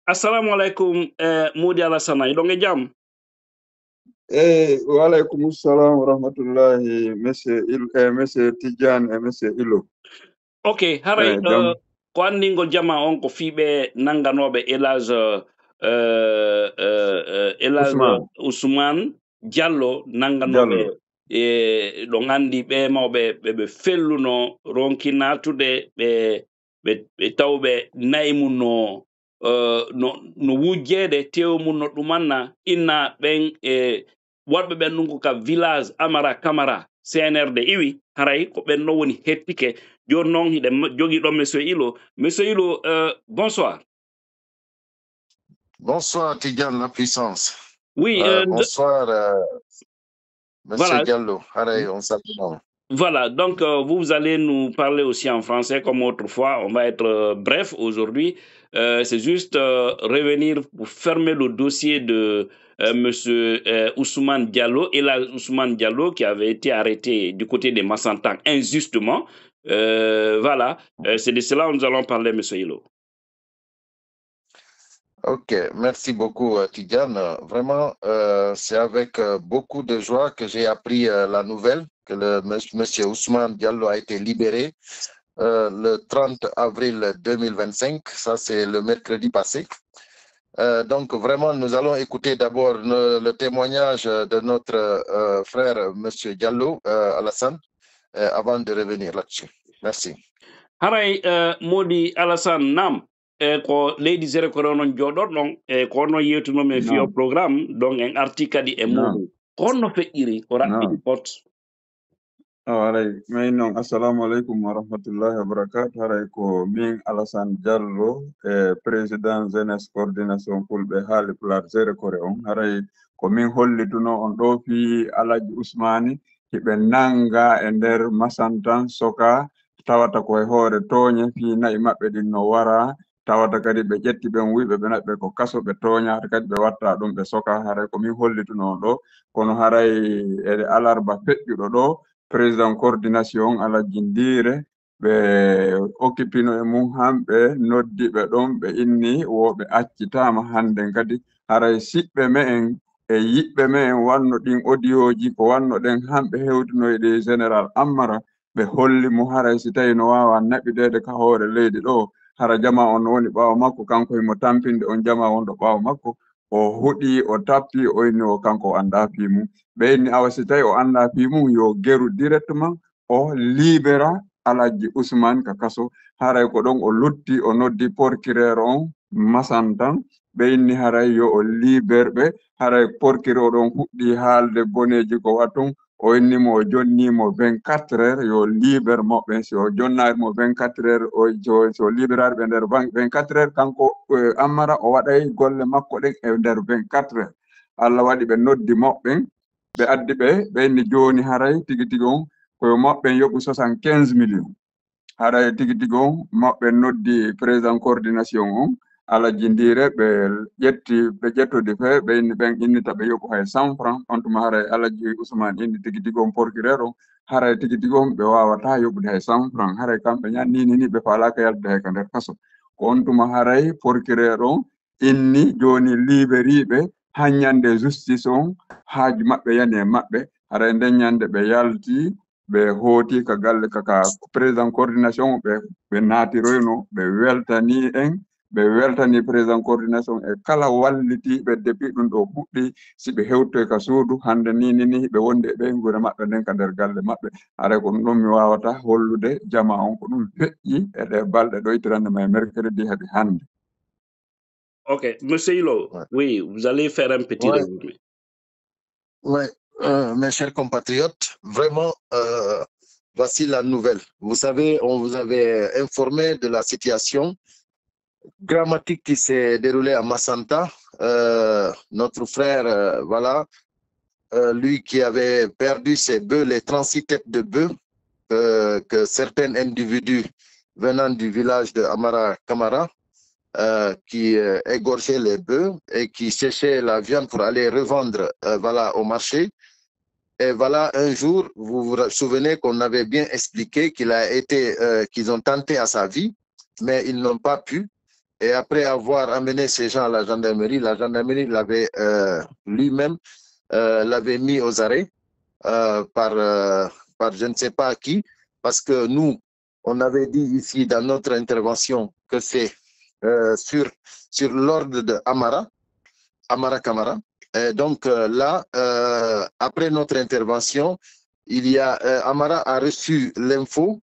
Assalamu alaikum, Modi Alassana. Idonge jam. Wa alaikum salam wa rahmatullahi, Monsieur Tidjane et Monsieur Ilo. Ok, haray Jam. ko andingol jama on ko fiɓe nanganoɓe Elage Ousmane Diallo nanganoɓe Diallo. ɗo gandi ɓe mawɓe ɓe felluno ronki natude ɓe tawɓe nayi mum no wujjede tew mum no ɗumanna inna ɓen waɗɓe ɓen ɗum ko ka village Amara Camara CNRD iwi haray ko ɓen no woni hettike joni noon hiɗen jogui ɗon monsieur Ilo. Monsieur Ilo, bonsoir. Bonsoir Tidjane la puissance. Oui. Bonsoir monsieur voilà. Diallo. Haray, on s'appelle. Voilà, donc vous allez nous parler aussi en français comme autrefois. On va être bref aujourd'hui. C'est juste revenir pour fermer le dossier de monsieur Ousmane Diallo, Elage Ousmane Diallo, qui avait été arrêté du côté des Massantang injustement. Voilà, c'est de cela que nous allons parler, monsieur Hilo. Ok, merci beaucoup Tidjane. Vraiment, c'est avec beaucoup de joie que j'ai appris la nouvelle que le monsieur Ousmane Diallo a été libéré le 30 avril 2025. Ça, c'est le mercredi passé. Donc, vraiment, nous allons écouter d'abord le témoignage de notre frère, monsieur Diallo, Alassane, avant de revenir là-dessus. Merci. Haray Modi Alassane Nam. Ko leydi zere ko non joɗor ɗon ko honno yewtunomi fiyo programme donc en arti kadi e muɗum ko honno feƴƴiri ko raɓɓiɗi pot. Haray may noon assalamu aleykum wa rahmatullahi wa barakatu. Haray ko min Alassane Diallo président jeunesse coordination fulɓe Haalipulaar zere kore on. Haray ko min hollituno on ɗo fi Alaji Ousmane hiɓe nanga e nder Masantan Soka tawata koye hoore tooñe fi nayi maɓɓe ɗin no wara tawata kadi ɓe ƴetti ɓen wiɓe ɓe naɓɓe ko kaso ɓe tooñata kadi ɓe watta ɗum ɓe soka. Haray ko min hollituno on ɗo kono haray e alarba feƴƴuɗo ɗo président coordination Alaji Ndire ɓe occupino e mum hamɓe noddi ɓe ɗon ɓe inni woɓe accitama hande kadi haray siɓɓe me'en e yiɓɓe me'en wanno ɗin audioji ko wanno ɗen hamɓe hewtinoyɗe général Amara ɓe holli mo haray si tawi no wawa naɓidede ka hoore leydi ɗo hara jama on woni ɓaawo makko kanko himo tampinde on jama wonɗo ɓaawo makko o huɗi o tappi o inni o kanko o anda fi mum ɓe inni awa si tawi o anda fi mum yo geru directement o libéra Alaji Ousmane ka kaso haray ko ɗon o lutti o noddi procureur on Masantan ɓe inni haray yo o liberɓe haray procureur ɗon fuɗɗi haalde boneji ko watton o innimo o jonnimo 24 heures yo libére moɓɓe si o jonnarimo 24 heures so libérare ɓe nder 24 heures kanko Amara o waɗay golle makko ɗen e nder 24 heures Allah waɗi ɓe noddi moɓɓen ɓe addi ɓe inni joni haray tigi tigi on koyo moɓɓen yoɓu 75 millions haray tigi tigi on moɓɓen noddi président coordination on Alaji Ndire ɓe ƴettodi fe ɓe inni ɓen innita ɓe yoɓu hay 100 francs on tuma haray Alaji Ousmane inni tigi tigi on procureur on haray tigi tigi on ɓe wawata yoɓude hay 100 francs haray kamɓe ñannini ni ɓe falaka yalde hay ka nder kaso ko on tuma haray procureur on inni joni libériɓe hanyande justice on haaji maɓɓe yani e maɓɓe haray nden ñande ɓe yalti ɓe hooti ka galle kaka président coordination ɓe naatiroyno ɓe weltani en ɓe weltani président coordination e kala wallitiɓe depuis ɗum ɗo fuɗɗi si ɓe hewtoy ka suudu hande ni ɓe wonde ɓe gure maɓɓe nden ka nder galle maɓɓe haray ko ɗum mi wawata hollude jama on ko ɗum feƴƴi e ɗe balɗe ɗo itirande ma mercredi heɓi hande. Ok, monsieur Hilo, oui, vous allez faire un petit résumé. Oui, mes chers compatriotes, vraiment, voici la nouvelle. Vous savez, on vous avait informé de la situation dramatique qui s'est déroulée à Massanta. Notre frère, voilà, lui qui avait perdu ses bœufs, les 36 têtes de bœufs, que certains individus venant du village de Amara Camara, qui égorgeaient les bœufs et qui cherchaient la viande pour aller revendre voilà, au marché. Et voilà, un jour, vous vous souvenez qu'on avait bien expliqué qu'il a été, qu'ils ont tenté à sa vie, mais ils n'ont pas pu. Et après avoir amené ces gens à la gendarmerie l'avait lui-même l'avait mis aux arrêts par je ne sais pas qui, parce que nous, on avait dit ici dans notre intervention que c'est sur l'ordre de Amara Kamara. Et donc là, après notre intervention, Amara a reçu l'info.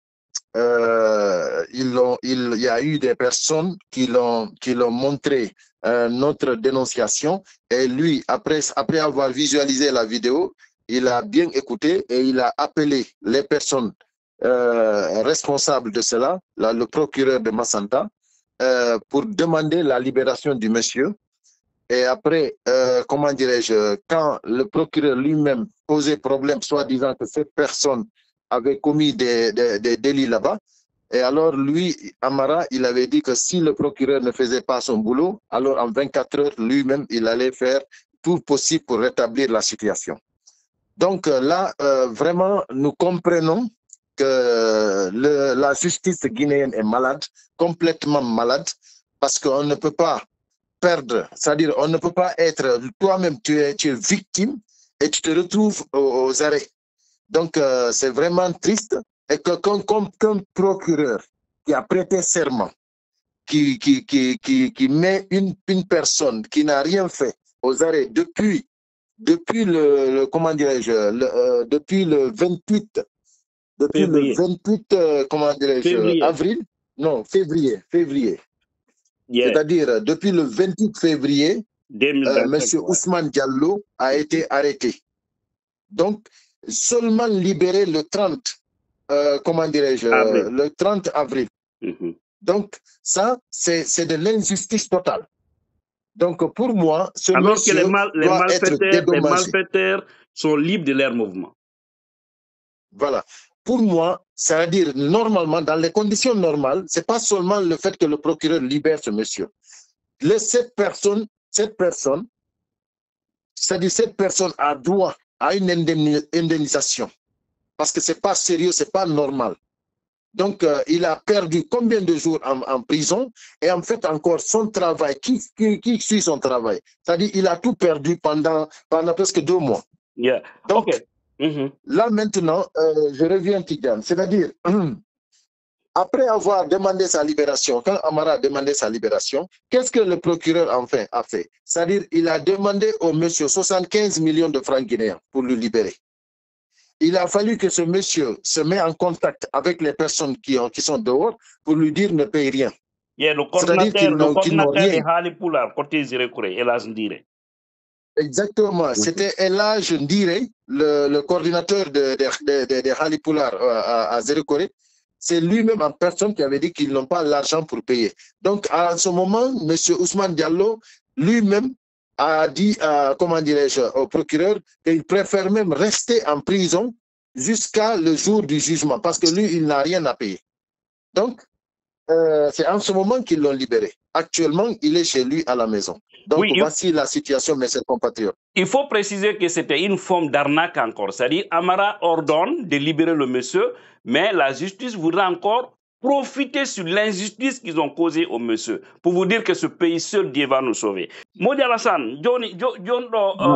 Il y a eu des personnes qui l'ont montré notre dénonciation, et lui, après avoir visualisé la vidéo, il a bien écouté et il a appelé les personnes responsables de cela, le procureur de Massanta, pour demander la libération du monsieur. Et après, comment dirais-je, quand le procureur lui-même posait problème, soi-disant que cette personne avait commis des délits là-bas, et alors lui, Amara, il avait dit que si le procureur ne faisait pas son boulot, alors en 24 heures, lui-même, il allait faire tout possible pour rétablir la situation. Donc là, vraiment, nous comprenons que la justice guinéenne est malade, complètement malade, parce qu'on ne peut pas perdre, c'est-à-dire on ne peut pas être, toi-même tu es victime et tu te retrouves aux arrêts. Donc c'est vraiment triste, et que qu'un procureur qui a prêté serment, qui met une personne qui n'a rien fait aux arrêts depuis le comment dirais-je, depuis le 28 comment dirais-je, avril, non, février. Yeah. C'est-à-dire, depuis le 28 février, M. Ousmane Diallo a été arrêté. Donc, seulement libéré le 30, comment dirais-je, le 30 avril. Donc, ça, c'est de l'injustice totale. Donc, pour moi, ce alors monsieur que les malfaiteurs sont libres de leur mouvement. Voilà. Pour moi, c'est-à-dire, normalement, dans les conditions normales, ce n'est pas seulement le fait que le procureur libère ce monsieur. Cette personne, c'est-à-dire cette personne a droit à une indemnisation. Parce que ce n'est pas sérieux, ce n'est pas normal. Donc, il a perdu combien de jours en prison, et en fait encore son travail. Qui suit son travail? C'est-à-dire il a tout perdu pendant presque 2 mois. Yeah. Donc, là maintenant, je reviens Tidjane. C'est-à-dire, après avoir demandé sa libération, quand Amara a demandé sa libération, qu'est-ce que le procureur enfin a fait? C'est-à-dire il a demandé au monsieur 75 millions de francs guinéens pour le libérer. Il a fallu que ce monsieur se mette en contact avec les personnes qui sont dehors pour lui dire ne paye rien. Yeah, le coordinateur est Hali Poular, côté Zirekouré, Elas Ndire. Exactement, c'était Elage Ndire, le coordinateur de Hali Poular à Zirekouré. C'est lui-même en personne qui avait dit qu'ils n'ont pas l'argent pour payer. Donc, à ce moment, M. Ousmane Diallo, lui-même, a dit, comment dirais-je, au procureur qu'il préfère même rester en prison jusqu'à le jour du jugement, parce que lui, il n'a rien à payer. Donc, c'est en ce moment qu'ils l'ont libéré. Actuellement, il est chez lui à la maison. Donc, oui, voici la situation, mes chers compatriotes. Il faut préciser que c'était une forme d'arnaque encore. C'est-à-dire, Amara ordonne de libérer le monsieur, mais la justice voudra encore profiter sur l'injustice qu'ils ont causée au monsieur, pour vous dire que ce pays seul, Dieu va nous sauver. Modi Alassane, John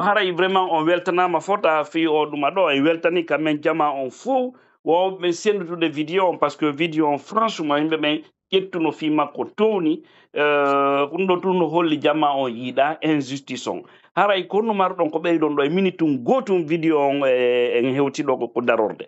haray vraiment on weltana ma fota fi o duma do e weltani quand même jama on fou wo mais sendu de vidéo parce que vidéo franchement himbe men kettuno fi makko towni kundo tuno holli jama on yida injustice on haray ko no mar don ko beydon do e minutum gotum vidéo on en hewti do ko darorde.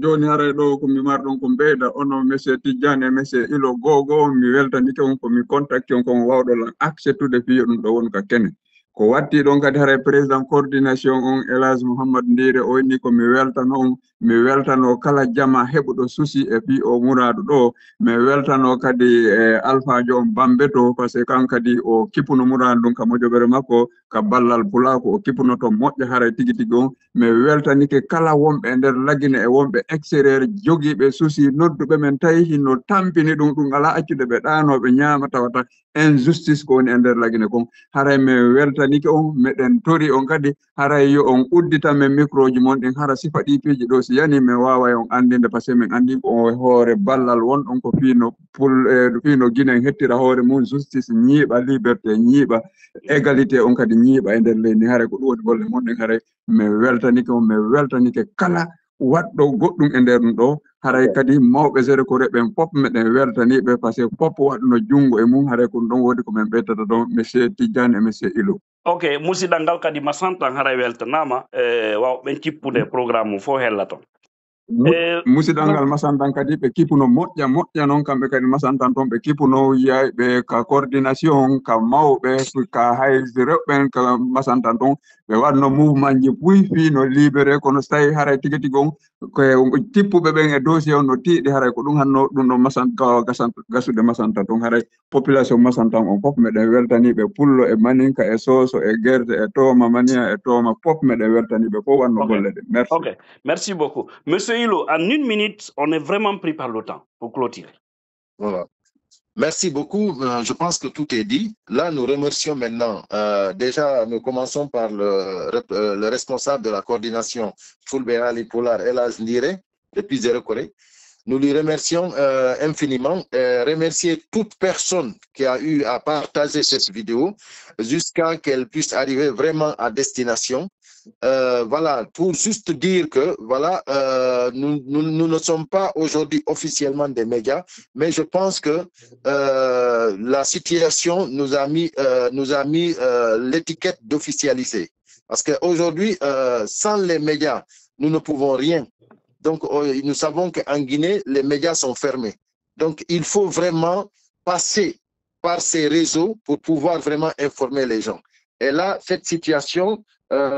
Joni haray ɗo komi marɗon ko mbeyda ono monsieur Tidjane monsieur Ilo Gogo mi weltanike on komi contacté on kon wawɗo accès tude fiyo ɗum ɗo won ka kene ko watti ɗon kadi haray président coordination on Elage Mouhammad Ndire o ni ko mi weltano on mi weltano kala jama heɓuɗo souci e fi o muradu ɗo mi weltano kadi Alpha Jo on Bambeto par ce que kan kadi o kipuno muradu ɗum ka moƴoɓere makko ka ballal pulako o kipuno to moƴƴa haray tigi tigi on mi weltanike kala wonɓe nder lagine e wonɓe extérieur jogiiɓe souci nodduɓe men tawi hinno tampini ɗum ala accude ɓe ɗanoɓe ñaama tawata injustice ko woni e nder lagine kon haray mi welta weltanike on meɗen tori on kadi haray yo on uddita men micro ji mon ɗin hara sifa ɗipiiji ɗo si yani min wawa on andinde par ce que min andi o hoore ballal wonɗon ko fiino fiino guinen hettira hoore mum justice ñiiɓa liberté ñiiɓa égalité on kadi ñiiɓa e nder leydi haray ko ɗum woni golle mon ɗin haray mi weltanike on mi weltanike kala waɗɗo goɗɗum e nder ɗum ɗo haray kadi mawɓe zéro ko reɓen fof meɗen weltaniɓe par ce que fof waɗno jungo e mum haray ko ɗum ɗon wodi ko min ɓeydata ɗon monsieur Tidiane et monsieur Ilo. Ok, musidɗal ngal kadi ma santan haray weltanama wawɓen cippude programme fo hellaton. Musidɗal ngal masantan kadi ɓe kipuno moƴƴa noon kamɓe kadi masantan toon ɓe kipuno yiyayɓe ka coordination ka mawɓe ka hay rewɓen ka masantan toon ɓe waɗno mouvement ji ɓuy fiino libéré kono so tawi haray tigi tigi on ko tippuɓe ɓen e dossier on no tiiɗi haray ko ɗum hanno ɗum ɗo gasude masantan toon haray population masantan on fof meɗen weltaniɓe pullo e maninka e soso e guerde e tooma mania e tooma fof meɗen weltaniɓe fof wanno golle ɗe. Merci. Ok, merci beaucoup. Monsieur Ilo, en 1 minute, on est vraiment pris par le temps pour clôturer. Voilà. Merci beaucoup. Je pense que tout est dit. Là, nous remercions maintenant. Déjà, nous commençons par le responsable de la coordination Fulbe Ali Polar, Elhadj Ndire, depuis Zéro Corée. Nous lui remercions infiniment. Remercier toute personne qui a eu à partager cette vidéo jusqu'à qu'elle puisse arriver vraiment à destination. Voilà, pour juste dire que voilà, nous ne sommes pas aujourd'hui officiellement des médias, mais je pense que la situation nous a mis l'étiquette d'officialisé. Parce qu'aujourd'hui, sans les médias, nous ne pouvons rien. Donc, nous savons qu'en Guinée, les médias sont fermés. Donc, il faut vraiment passer par ces réseaux pour pouvoir vraiment informer les gens. Et là, cette situation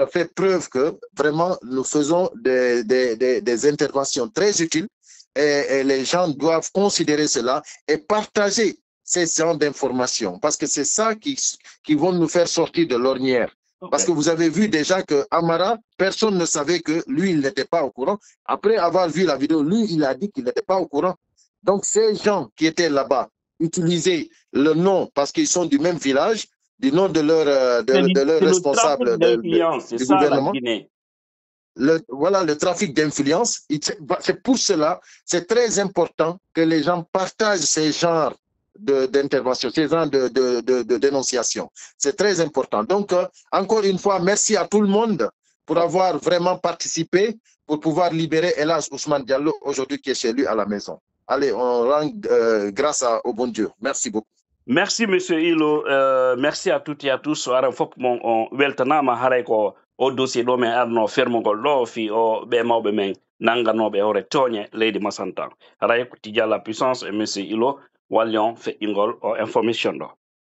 fait preuve que vraiment nous faisons des interventions très utiles et les gens doivent considérer cela et partager ces genres d'informations parce que c'est ça qui vont nous faire sortir de l'ornière. Okay. Parce que vous avez vu déjà que Amara, personne ne savait que lui, il n'était pas au courant. Après avoir vu la vidéo, lui, il a dit qu'il n'était pas au courant. Donc ces gens qui étaient là-bas utilisaient le nom parce qu'ils sont du même village, du nom de leur responsable du gouvernement. Voilà le trafic d'influence. C'est pour cela, c'est très important que les gens partagent ces genres d'intervention, ces genres de dénonciation. C'est très important. Donc, encore une fois, merci à tout le monde pour avoir vraiment participé, pour pouvoir libérer Elhadj Ousmane Diallo aujourd'hui qui est chez lui à la maison. Allez, on rend grâce au bon Dieu. Merci beaucoup. Merci, monsieur Ilo. Merci à toutes et à tous. Aran fop mon weltanama haray ko o dossier ɗo men arno fermugol ɗo fi o ɓe mawɓe men nanganoɓe hore tooñe leydi Masantan. Haray ko Tidiane la puissance et monsieur Ilo wallion feƴƴingol o information ɗo.